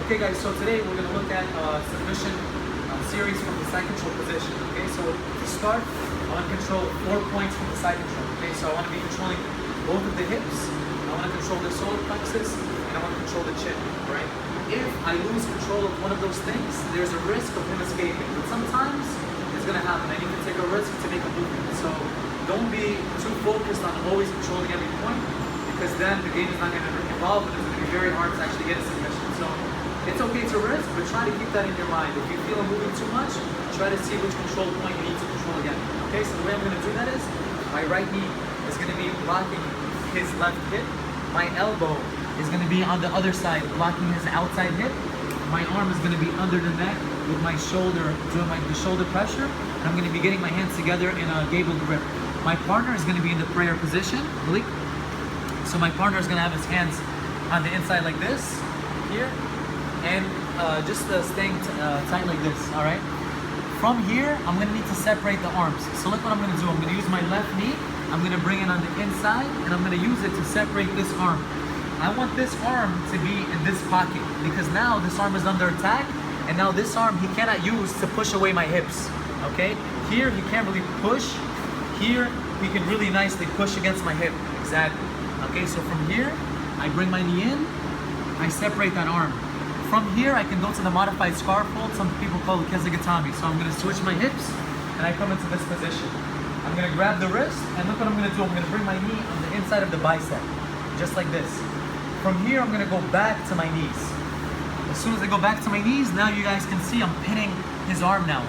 Okay guys, so today we're going to look at submission series from the side control position. Okay, so to start, I want to control 4 points from the side control. Okay, so I want to be controlling both of the hips, I want to control the solar plexus, and I want to control the chin, right? If I lose control of one of those things, there's a risk of him escaping, but sometimes it's going to happen. I need to take a risk to make a movement. So don't be too focused on always controlling every point, because then the game is not going to evolve and it's going to be very hard to actually get a submission. So it's okay to risk, but try to keep that in your mind. If you feel I'm moving too much, try to see which control point you need to control again. Okay, so the way I'm going to do that is, my right knee is going to be blocking his left hip. My elbow is going to be on the other side, blocking his outside hip. My arm is going to be under the neck with my shoulder, doing the shoulder pressure. And I'm going to be getting my hands together in a gable grip. My partner is going to be in the prayer position. So my partner is going to have his hands on the inside like this, here. And just staying tight like this, all right? From here, I'm gonna need to separate the arms. So look what I'm gonna do. I'm gonna use my left knee, I'm gonna bring it on the inside, and I'm gonna use it to separate this arm. I want this arm to be in this pocket, because now this arm is under attack, and now this arm he cannot use to push away my hips, okay? Here, he can't really push. Here, he can really nicely push against my hip, exactly. Okay, so from here, I bring my knee in, I separate that arm. From here, I can go to the modified scarf hold. Some people call it kezigatami. So I'm going to switch my hips, and I come into this position. I'm going to grab the wrist, and look what I'm going to do. I'm going to bring my knee on the inside of the bicep, just like this. From here, I'm going to go back to my knees. As soon as I go back to my knees, now you guys can see I'm pinning his arm now.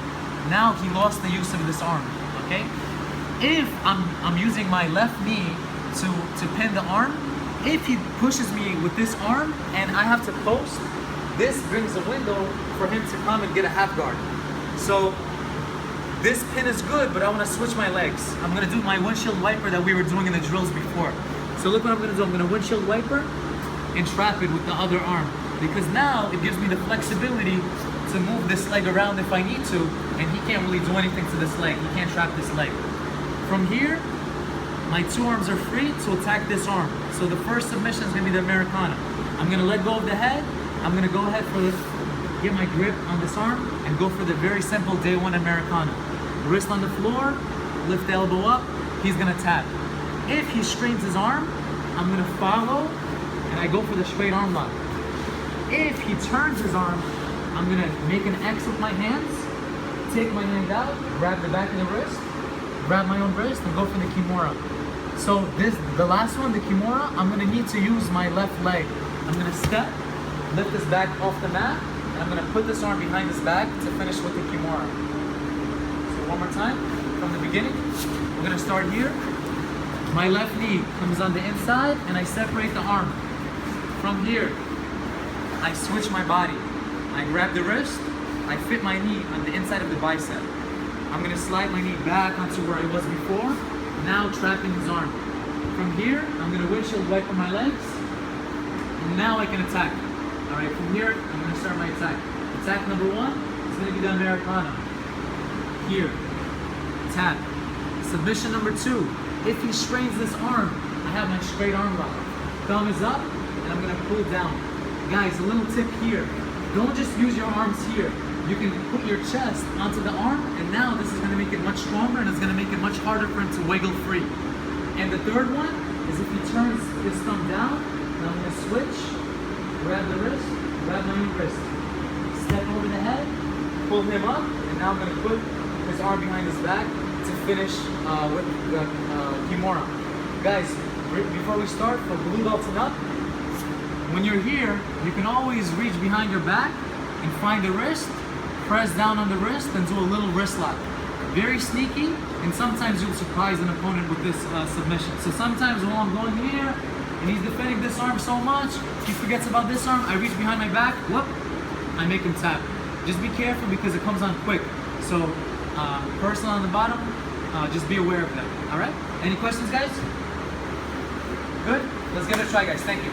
Now he lost the use of this arm, okay? If I'm using my left knee to pin the arm, if he pushes me with this arm, and I have to post, this brings a window for him to come and get a half guard. So this pin is good, but I want to switch my legs. I'm going to do my windshield wiper that we were doing in the drills before. So look what I'm going to do. I'm going to windshield wiper and trap it with the other arm, because now it gives me the flexibility to move this leg around if I need to, and he can't really do anything to this leg. He can't trap this leg. From here, my two arms are free to attack this arm. So the first submission is going to be the Americana. I'm going to let go of the head. I'm going to go ahead for this, get my grip on this arm, and go for the very simple day one Americana. Wrist on the floor, lift the elbow up, he's going to tap. If he strains his arm, I'm going to follow, and I go for the straight arm lock. If he turns his arm, I'm going to make an X with my hands, take my hand out, grab the back of the wrist, grab my own wrist, and go for the Kimura. So the last one, the Kimura, I'm going to need to use my left leg. I'm going to step, lift this back off the mat, and I'm going to put this arm behind his back to finish with the Kimura. So one more time, from the beginning. We're going to start here. My left knee comes on the inside, and I separate the arm. From here, I switch my body. I grab the wrist, I fit my knee on the inside of the bicep. I'm going to slide my knee back onto where I was before, now trapping his arm. From here, I'm going to windshield wiper my legs, and now I can attack. Alright, from here, I'm going to start my attack. Attack number one is going to be the Americana. Here, tap. Submission number two, if he strains this arm, I have my straight arm lock. Thumb is up, and I'm going to pull down. Guys, a little tip here. Don't just use your arms here. You can put your chest onto the arm, and now this is going to make it much stronger, and it's going to make it much harder for him to wiggle free. And the third one is if he turns his thumb down, now I'm going to switch. Grab the wrist, grab my own wrist. Step over the head, pull him up, and now I'm going to put his arm behind his back to finish with the Kimura. Guys, before we start, for blue belts and up, when you're here, you can always reach behind your back and find the wrist, press down on the wrist, and do a little wrist lock. Very sneaky, and sometimes you'll surprise an opponent with this submission. So sometimes while I'm going here, and he's defending this arm so much, he forgets about this arm, I reach behind my back, whoop, I make him tap. Just be careful because it comes on quick. So, person on the bottom, just be aware of that, all right? Any questions, guys? Good? Let's give it a try, guys. Thank you.